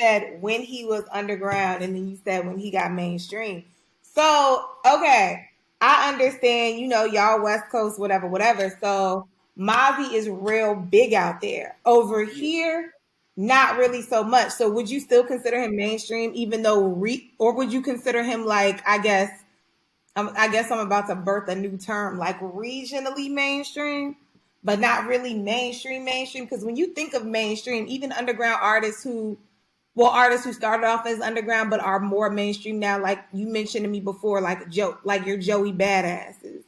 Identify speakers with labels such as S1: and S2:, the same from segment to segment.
S1: said when he was underground, and then you said when he got mainstream. So, okay, I understand, y'all West Coast, whatever. So Mozzy is real big out there. Over here, not really so much. So would you still consider him mainstream, even though, or would you consider him like, I guess I'm about to birth a new term, like regionally mainstream, but not really mainstream. Because when you think of mainstream, even underground artists who started off as underground but are more mainstream now, like you mentioned to me before, like your Joey Badasses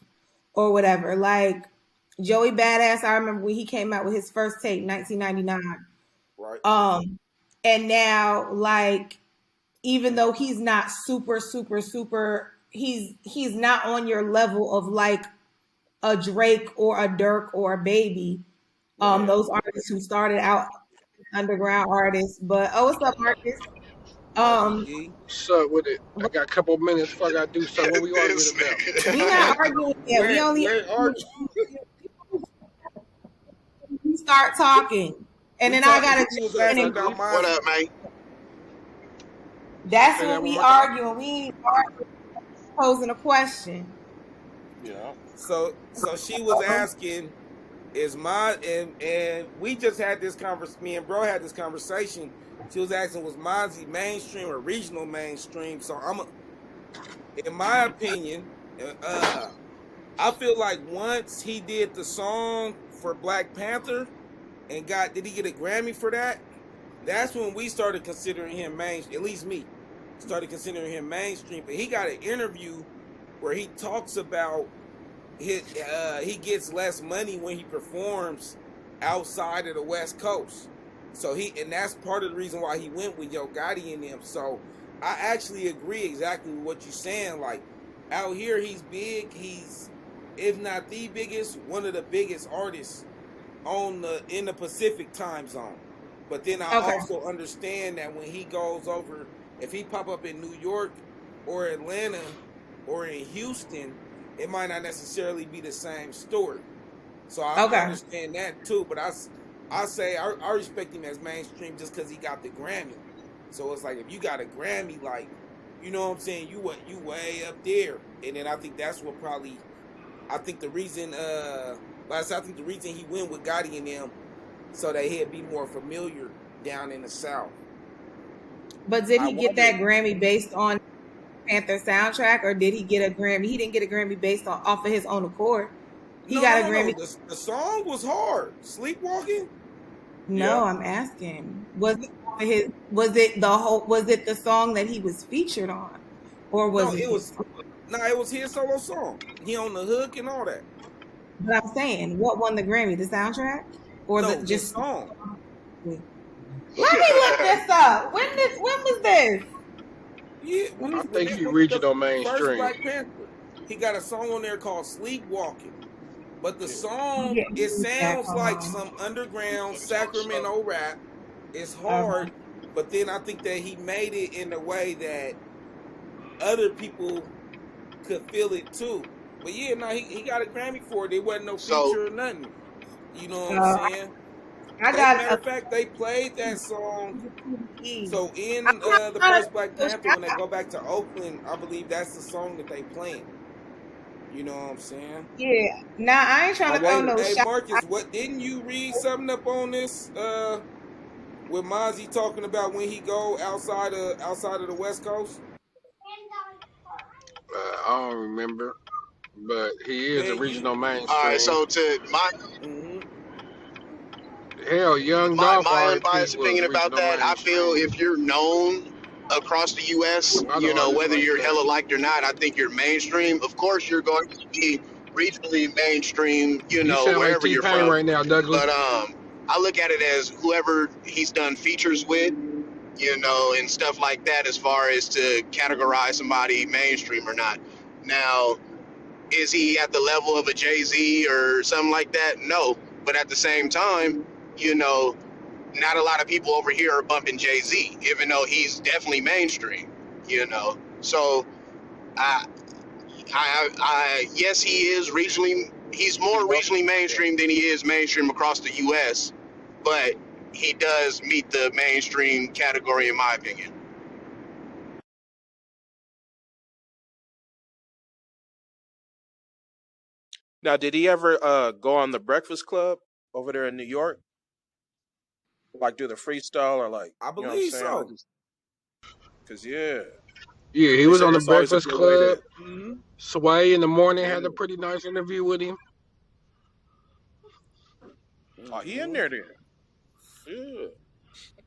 S1: or whatever. Like Joey Badass, I remember when he came out with his first tape, 1999.
S2: Right.
S1: And now, like, even though he's not super, he's not on your level of like a Drake or a Dirk or a Baby. Those artists who started out underground artists. But what's up, Marcus?
S3: What's up with it? I got a couple minutes before I gotta do something. What we arguing about?
S1: We not arguing yet. We only start talking, and then I gotta.
S4: What up, man?
S1: That's what we arguing. We ain't arguing, posing a question.
S2: Yeah. So she was asking, and we just had this conversation. Me and bro had this conversation. She was asking, was Mozzy mainstream or regional mainstream? So in my opinion, I feel like once he did the song for Black Panther and did he get a Grammy for that? That's when we started considering him mainstream. At least me started considering him mainstream. But he got an interview where he talks about he gets less money when he performs outside of the West Coast. So and that's part of the reason why he went with Yo Gotti and them. So I actually agree exactly with what you're saying. Like out here, he's big. He's, if not the biggest, one of the biggest artists in the Pacific time zone. But then I also understand that when he goes over, if he pop up in New York or Atlanta or in Houston, it might not necessarily be the same story. So I understand that too. But I say I respect him as mainstream just because he got the Grammy. So it's like if you got a Grammy, like, you know what I'm saying, you way up there. And then I think that's what probably, I think the reason he went with Gotti and them, so that he'd be more familiar down in the South.
S1: But did he get that Grammy based on Panther soundtrack, or did he get a Grammy? He didn't get a Grammy based off of his own accord. He got a Grammy.
S2: The song was hard. Sleepwalking?
S1: No, I'm asking. Was it the song that he was featured on? Or was it
S2: was his solo song. He on the hook and all that.
S1: But I'm saying, what won the Grammy? The soundtrack? Or
S2: the song?
S1: Let me look this up. When was this?
S2: Yeah,
S3: I think he regional mainstream.
S2: First Black Panther. He got a song on there called Sleepwalking. But the song, it sounds like some underground Sacramento rap. It's hard, but then I think that he made it in a way that other people could feel it too. But yeah, no, he got a Grammy for it. There wasn't no feature or nothing. You know what I'm saying? Matter of fact, they played that song. So in the first Black Panther, when they go back to Oakland, I believe that's the song that they playing. You know what I'm saying?
S1: Yeah. Nah, I ain't trying to throw no shot.
S2: Hey, Marcus, what didn't you read something up on this? With Mozzy talking about when he go outside of the West Coast?
S3: I don't remember, but he is a regional mainstream.
S4: All right, so to my
S3: my
S4: unbiased opinion about that, I feel if you're known across the U.S., whether you're hella liked or not, I think you're mainstream. Of course, you're going to be regionally mainstream, wherever
S3: like
S4: you're from.
S3: Right now, Douglas.
S4: But I look at it as whoever he's done features with, and stuff like that, as far as to categorize somebody mainstream or not. Now, is he at the level of a Jay-Z or something like that? No. But at the same time, not a lot of people over here are bumping Jay-Z, even though he's definitely mainstream, So, yes, he is regionally. He's more regionally mainstream than he is mainstream across the U.S., but he does meet the mainstream category, in my opinion.
S5: Now, did he ever go on the Breakfast Club over there in New York? Like do the freestyle or like,
S2: I
S5: you know what I'm
S2: believe
S5: saying? Or
S2: so.
S5: just because yeah,
S3: Yeah, he
S5: they
S3: was
S5: said
S3: on the
S5: that's always a
S3: Breakfast
S5: good way
S3: Club.
S5: to.
S2: Mm-hmm.
S3: Sway in the morning
S5: Yeah.
S3: had a pretty nice interview with him.
S5: Oh, he in
S2: Mm-hmm.
S5: there then. Yeah.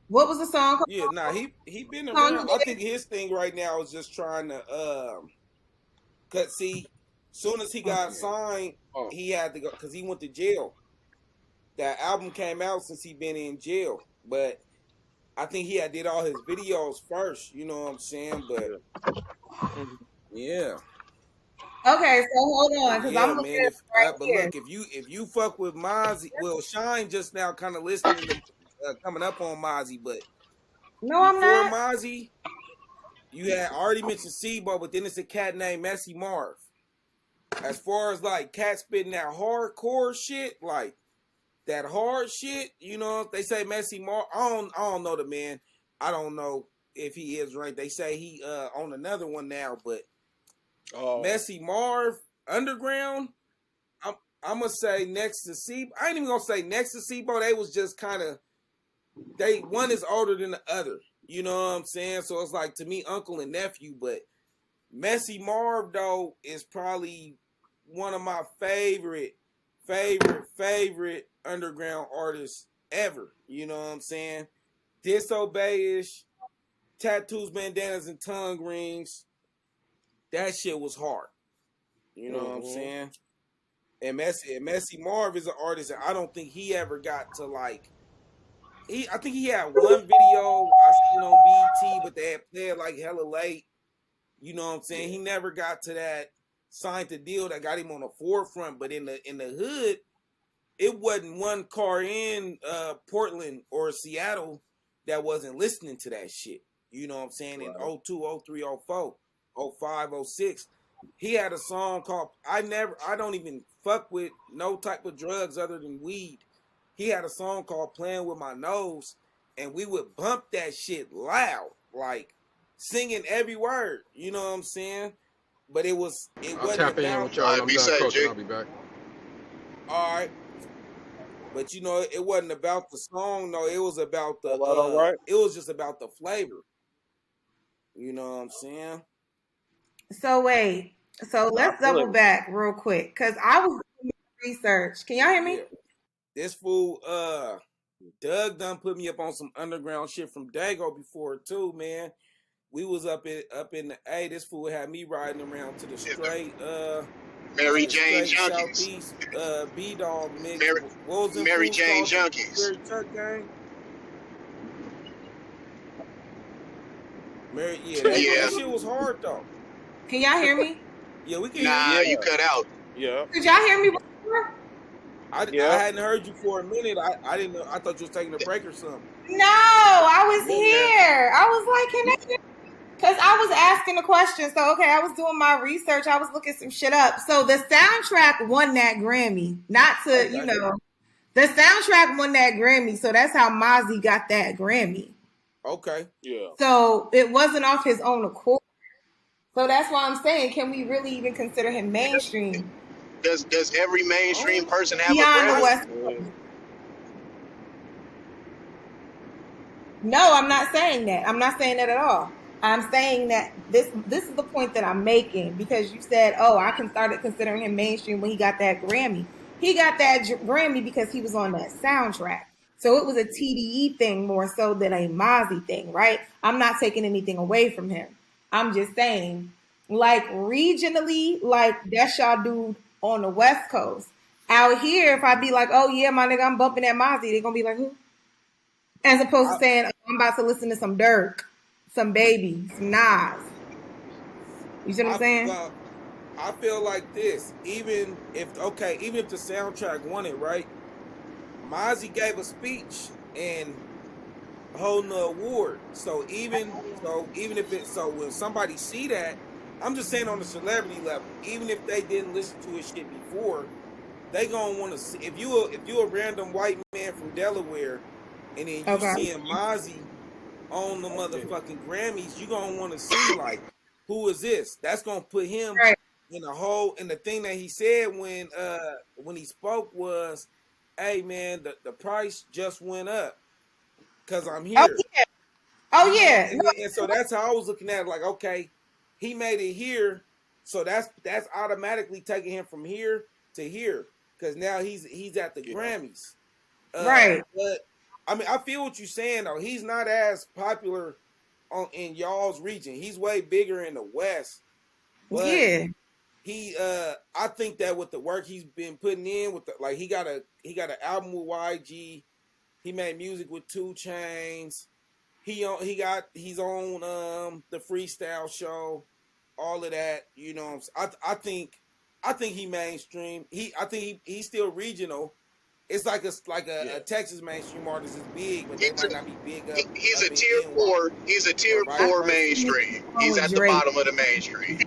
S1: What was the song called?
S2: Yeah, nah, he been
S1: Song
S2: around.
S1: you
S2: I
S1: did?
S2: think his thing right now is just trying to cut. See, soon as he got
S3: Yeah.
S2: signed,
S3: Oh,
S2: he had to go because he went to jail. That album came out since he been in jail, but I think he had did all his videos first. You know what I'm saying? But
S5: Yeah. Mhm.
S2: yeah,
S1: Okay, so hold
S2: but
S1: on, because I'm
S2: yeah,
S1: looking
S2: man.
S1: at it
S2: If
S1: right
S2: but
S1: here.
S2: look, if you fuck with Mozzy, well, Shine just now kind of listening to coming up on Mozzy, but
S1: No, I'm
S2: before
S1: not.
S2: Mozzy, you had already mentioned Sebo, but then it's a cat named Messy Marv. As far as like cat spitting that hardcore shit, like that hard shit, you know, they say Messy Marv. I don't know the man. I don't know if he is right. They say he on another one now, but
S5: Oh,
S2: Messy Marv Underground. I'm I'm gonna say next to Sebo. I ain't even gonna say next to Sebo. They was just kind of one is older than the other. You know what I'm saying? So it's like to me, uncle and nephew, but Messy Marv though is probably one of my favorite underground artists ever. You know what I'm saying? Disobeyish, tattoos, bandanas, and tongue rings. That shit was hard. You know what I'm
S5: hmm
S2: saying? And Messy Marv is an artist that I don't think he ever got to like. I think he had one video I seen on BT, but they had played like hella late. You know what I'm saying?
S5: yeah,
S2: He never got to that signed to deal that got him on the forefront. But in the hood, it wasn't one car in Portland or Seattle that wasn't listening to that shit. You know what I'm saying? In
S5: right.
S2: 02, 03, 04, 05, 06. He had a song called I don't even fuck with no type of drugs other than weed. He had a song called Playing with My Nose, and we would bump that shit loud, like singing every word. You know what I'm saying? But it
S3: I'll
S2: wasn't
S3: tap in
S2: about
S3: with y'all
S4: All
S3: when
S4: right,
S3: I'm
S4: be
S3: done
S4: safe,
S3: cooking.
S4: G.
S3: I'll be back.
S2: all right. But you know, it wasn't about the song, no, it was about
S5: All right, all right.
S2: it was just about the flavor. You know what I'm saying?
S1: So wait. So
S5: No, I
S1: let's
S5: feel
S1: double
S5: it.
S1: back real quick because I was doing research. Can y'all hear me?
S2: Yeah. This fool, Doug done put me up on some underground shit from Dago before too, man. We was up in the this fool had me riding around to the
S4: Mary Jane
S2: straight
S4: Junkies.
S2: southeast B Dog mix.
S4: Mary,
S2: What was them
S4: Mary
S2: fools
S4: Jane
S2: called? The
S4: Junkies.
S2: Prairie Tuck gang? Mary, yeah,
S4: Yeah.
S2: that shit was hard though.
S1: Can y'all hear me?
S2: Yeah, we can hear
S4: Nah,
S2: you.
S4: you
S5: Yeah,
S4: cut out.
S5: yeah,
S1: Did y'all hear me before?
S2: I
S5: yeah.
S2: hadn't heard you for a minute. I didn't know. I thought you was taking a break or something.
S1: No, I was
S5: Yeah, man.
S1: here. I was like, can they? Because I was asking the question. So, okay, I was doing my research. I was looking some shit up. So, the soundtrack won that Grammy. Not to,
S2: Okay.
S1: the soundtrack won that Grammy. So, that's how Mozzy got that Grammy.
S2: Okay.
S5: Yeah.
S1: So, it wasn't off his own accord. So, that's why I'm saying, can we really even consider him mainstream?
S4: Does every mainstream
S2: Oh,
S4: person have a
S1: Beyond the
S2: I
S4: Grammy?
S1: West.
S5: Yeah.
S1: No, I'm not saying that. I'm not saying that at all. I'm saying that this is the point that I'm making because you said, "Oh, I can start considering him mainstream when he got that Grammy." He got that Grammy because he was on that soundtrack. So it was a TDE thing more so than a Mozzy thing, right? I'm not taking anything away from him. I'm just saying, like regionally, like that's y'all dude on the West Coast. Out here, if I be like, "Oh yeah, my nigga, I'm bumping that Mozzy," they're gonna be like, "Who?" As opposed to saying, oh, I'm about to listen to some Dirk, some Baby, some Nas. You see what I'm
S2: I
S1: saying?
S2: well, I feel like this. Even if the soundtrack won it, right? Mozzy gave a speech and holding the award. So even if it so when somebody see that, I'm just saying on the celebrity level, even if they didn't listen to his shit before, they gonna want to see if you a random white man from Delaware and then you
S1: Okay.
S2: seeing Mozzy on the motherfucking Grammys, you gonna want to see like, who is this? That's gonna put him
S1: Right.
S2: in a whole. And the thing that he said when he spoke was, "Hey man, the price just went up because I'm
S1: Oh
S2: here."
S1: yeah. Oh
S2: You know,
S1: yeah. No,
S2: and so that's how I was looking at it. Like, okay, he made it here, so that's automatically taking him from here to here because now he's at the Grammys.
S1: right.
S2: But I mean, I feel what you're saying though. He's not as popular in y'all's region. He's way bigger in the West, but
S1: Yeah.
S2: I think that with the work he's been putting in with like he got an album with YG. He made music with 2 Chainz. He's on the freestyle show, all of that. You know, I think he mainstream. I think he's still regional. It's like a Texas mainstream artist is big, but they
S4: He's a,
S2: might not be big
S4: he's
S2: up
S4: a
S2: in
S4: tier
S2: NY
S4: four. He's a
S2: or
S4: tier
S2: vice
S1: I
S4: four
S2: versa.
S1: think he's
S4: mainstream.
S1: on
S4: He's
S1: with
S4: at the
S1: Drake.
S4: bottom of the mainstream.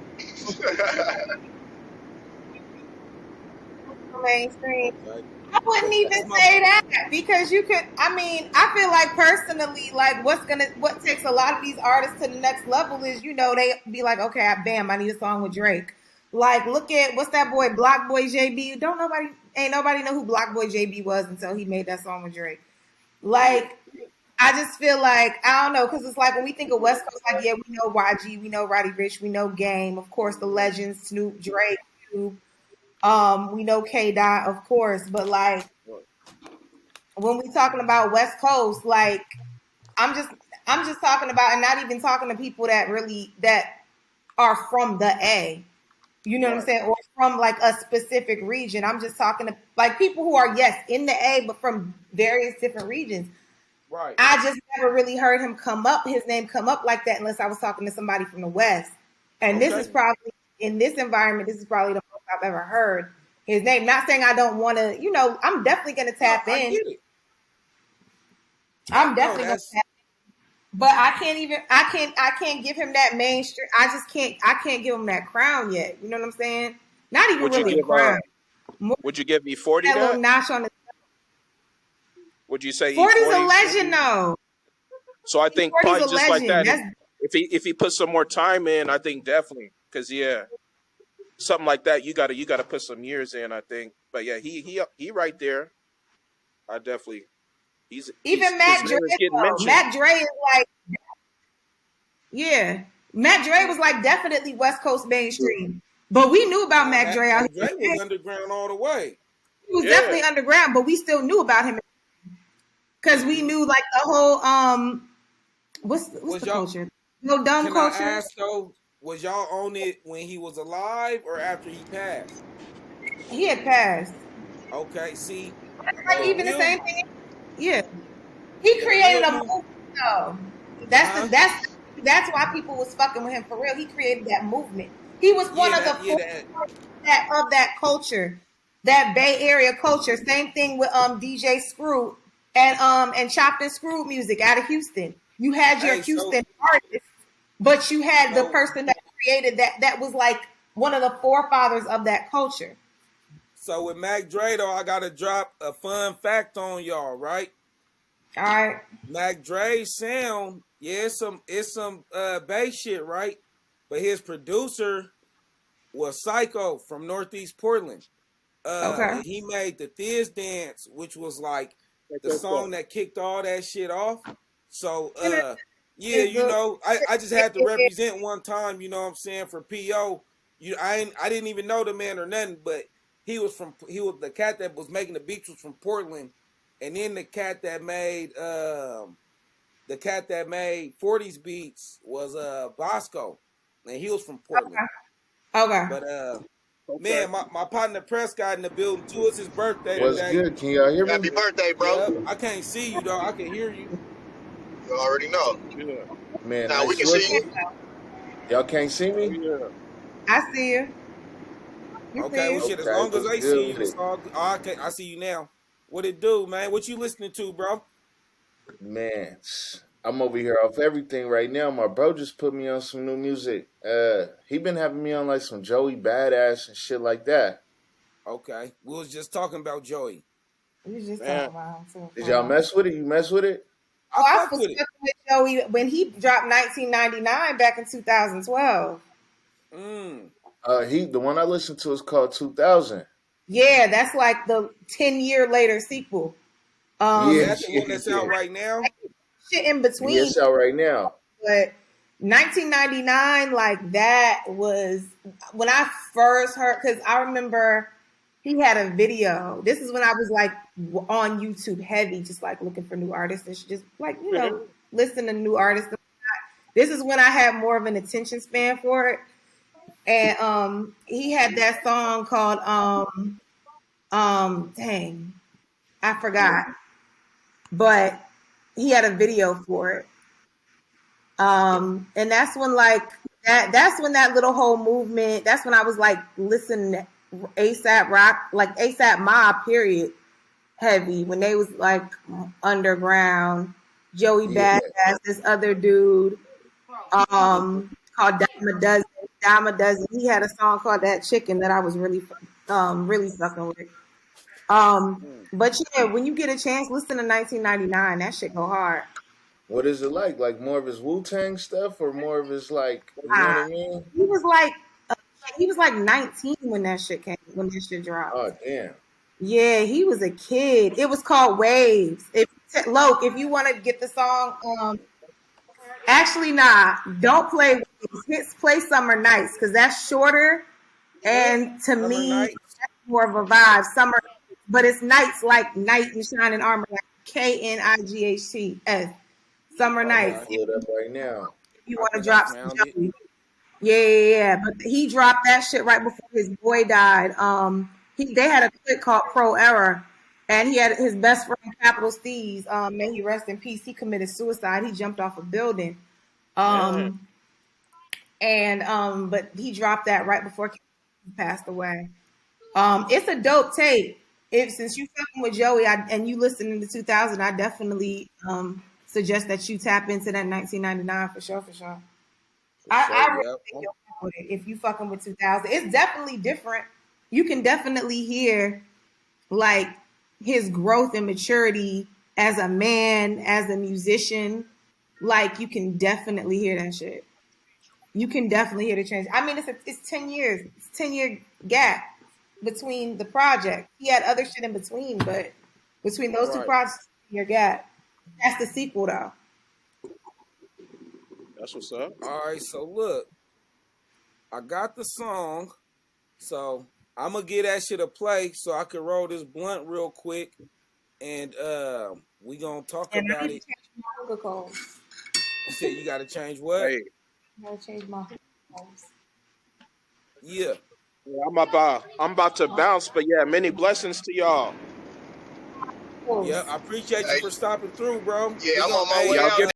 S1: Mainstream.
S2: Okay,
S1: I wouldn't even
S2: that's my
S1: say that because you could. I mean, I feel like personally, like what takes a lot of these artists to the next level is they be like, okay, bam, I need a song with Drake. Like, look at what's that boy, Block Boy JB. Ain't nobody know who Block Boy JB was until he made that song with Drake.
S2: yeah.
S1: Like, I just feel like I don't know because it's like when we think of West Coast, like yeah, we know YG, we know Roddy Ricch, we know Game, of course, the legends, Snoop, Drake, Snoop. We know K Dot, of course, but like when we talking about West Coast, like I'm just I'm just talking about and not even talking to people that are from the A. You know what I'm
S2: Right,
S1: saying? Or from like a specific region. I'm just talking to like people who are yes in the A but from various different regions.
S2: right.
S1: I just never really heard his name come up like that unless I was talking to somebody from the West. And this is
S2: Okay.
S1: probably in this environment, this is probably the most I've ever heard his name. Not saying I don't want to, I'm definitely gonna
S2: No,
S1: tap
S2: I
S1: in.
S2: get it.
S1: I'm
S2: No,
S1: definitely gonna
S2: that's
S1: tap in. But I can't give him that mainstream. I can't give him that crown yet. You know what I'm saying? Not even
S5: Would you
S1: really a
S5: give
S1: crown. More
S5: Would you give E40
S1: that little
S5: that?
S1: notch on the
S5: Would you say
S1: 40's a
S5: E40
S1: legend
S5: maybe?
S1: though.
S5: So I think
S1: 40's
S5: probably
S1: a
S5: just like
S1: legend.
S5: that.
S1: That's
S5: If he put some more time in, I think definitely because yeah, something like that you gotta put some years in. I think, but yeah, he right there. I definitely he's
S1: even
S5: his
S1: Mac Dre
S5: name is getting
S1: though.
S5: mentioned.
S1: Mac Dre is like, yeah. Mac Dre was like definitely West Coast mainstream. But we knew about
S2: nah.
S1: Mac Dre out
S2: Mac
S1: here.
S2: Dre was underground all the way.
S1: He was
S5: Yeah,
S1: definitely underground, but we still knew about him because we
S2: Hmm.
S1: knew like the whole what's
S2: Was
S1: the
S2: y'all?
S1: culture? No dumb
S2: Can I
S1: culture.
S2: ask though? Was y'all on it when he was alive or after he passed?
S1: He had passed.
S2: Okay. See,
S1: Like even the
S2: real,
S1: same thing. Yeah. He
S2: the
S1: created
S2: real
S1: a
S2: new,
S1: movement though.
S2: huh?
S1: That's why people was fucking with him for real. He created that movement. He was one
S2: Yeah,
S1: of the
S2: yeah,
S1: four
S2: that.
S1: of that culture, that Bay Area culture. Same thing with DJ Screw and chopped and screwed music out of Houston. You had your
S2: Hey,
S1: Houston artists, but you had the
S2: so,
S1: person that created that was like one of the forefathers of that culture.
S2: so with Mac Dre though, I gotta drop a fun fact on y'all, right?
S1: All right.
S2: Mac Dre's sound, yeah, it's some bass shit, right? But his producer was Psycho from Northeast Portland.
S1: Okay.
S2: He made the Thiz Dance, which was like
S5: check
S2: the
S5: that stuff.
S2: song that kicked all that shit off. So
S1: Internet
S2: yeah,
S1: is the
S2: I just had to represent one time, you know what I'm saying, for PO. I didn't even know the man or nothing, but he was the cat that was making the beats was from Portland, and then the cat that made 40s beats was Bosco, and he was from Portland.
S1: okay.
S2: But
S5: Okay.
S2: man, my partner Prescott in the building too. It's his birthday
S6: What's
S2: today.
S6: good? Can y'all hear
S4: Happy
S6: me?
S4: birthday, bro.
S2: Yep. I can't see you though. I can hear you.
S4: You already know.
S5: Yeah.
S6: Man,
S4: Now we
S6: nice
S4: can see
S6: looking.
S4: you.
S6: Y'all can't see
S5: Oh
S6: me?
S5: yeah.
S1: I see you. You
S2: Okay,
S1: see
S2: well
S1: you.
S2: shit. As
S6: Okay,
S2: long as
S6: what's
S2: they
S6: good
S2: see you,
S6: with
S2: it's
S6: it?
S2: all good. Oh, okay, I see you now. What it do, man? What you listening to, bro?
S6: Man, I'm over here off everything right now. My bro just put me on some new music. He been having me on like some Joey Badass and shit like that.
S2: Okay, we was just talking about Joey.
S1: We was just
S5: Man,
S1: talking about him too.
S6: Did y'all mess with it? You mess with it?
S1: Oh,
S2: I
S1: I
S2: fuck
S1: was
S2: with it.
S1: fucking with Joey when he dropped 1999 back in 2012.
S2: Mm.
S6: The one I listened to is called 2000.
S1: Yeah, that's like the 10-year later sequel.
S2: Is
S6: Yeah,
S2: that the one that's out right now?
S1: Shit in
S6: yeah,
S1: between,
S6: it's out right now.
S1: but 1999, like that was when I first heard, because I remember he had a video. This is when I was like on YouTube heavy, just like looking for new artists and just like, listen to new artists. This is when I had more of an attention span for it. And he had that song called dang, I forgot. But he had a video for it. And that's when like that's when that little whole movement, that's when I was like listening to ASAP Rock, like ASAP Mob period heavy, when they was like underground, Joey
S6: Yeah.
S1: Badass, this other dude, called Dama Dozen. Dama Dozen. He had a song called That Chicken that I was really fucking with. But yeah, when you get a chance, listen to 1999. That shit go hard.
S6: What is it like? Like more of his Wu-Tang stuff or more of his like, you know what
S1: Ah,
S6: I mean?
S1: he was like he was like 19 when that shit dropped.
S6: Oh, damn.
S1: Yeah, he was a kid. It was called Waves. Loke, if you want to get the song, actually, nah, don't play Waves. Play Summer Nights because that's shorter, and to
S2: Summer
S1: me,
S2: Nights.
S1: that's more of a vibe. Summer, but it's nights like knight and shining armor, like KNIGHTS. Summer
S6: I'm gonna
S1: Nights.
S2: Okay.
S6: pull it up right now.
S1: If you
S2: I
S1: want to
S2: think I
S1: drop some
S2: found it.
S1: Joey. Yeah. But he dropped that shit right before his boy died. They had a clip called Pro Error, and he had his best friend Capital Steez. May he rest in peace. He committed suicide. He jumped off a building.
S5: man.
S1: But he dropped that right before he passed away. It's a dope tape. Since you fucking with Joey and you listening to 2000, I definitely suggest that you tap into that 1999 for sure.
S2: For
S1: I
S2: sure,
S1: really
S2: yep.
S1: think you'll fuck with it if you fucking with 2000. It's definitely different. You can definitely hear like his growth and maturity as a man, as a musician. Like you can definitely hear that shit. You can definitely hear the change. I mean, it's 10 years. It's 10-year gap between the project. He had other shit in between, but between those two
S5: Right.
S1: projects, your gap. That's the sequel though.
S5: That's what's up.
S2: All right, so look, I got the song, so I'm gonna get that shit a play so I can roll this blunt real quick, and we gonna talk
S1: And I
S2: about
S1: need
S2: it.
S1: to change my hookah codes.
S2: You said you gotta change what?
S5: Hey,
S1: I gotta change my hookah codes.
S2: Yeah.
S5: yeah, I'm about to bounce, but yeah, many blessings to y'all.
S2: Yeah, I appreciate you
S4: Hey,
S2: for stopping through, bro.
S4: yeah, I'm on my
S2: Hey,
S4: way
S5: Y'all
S4: out.
S5: give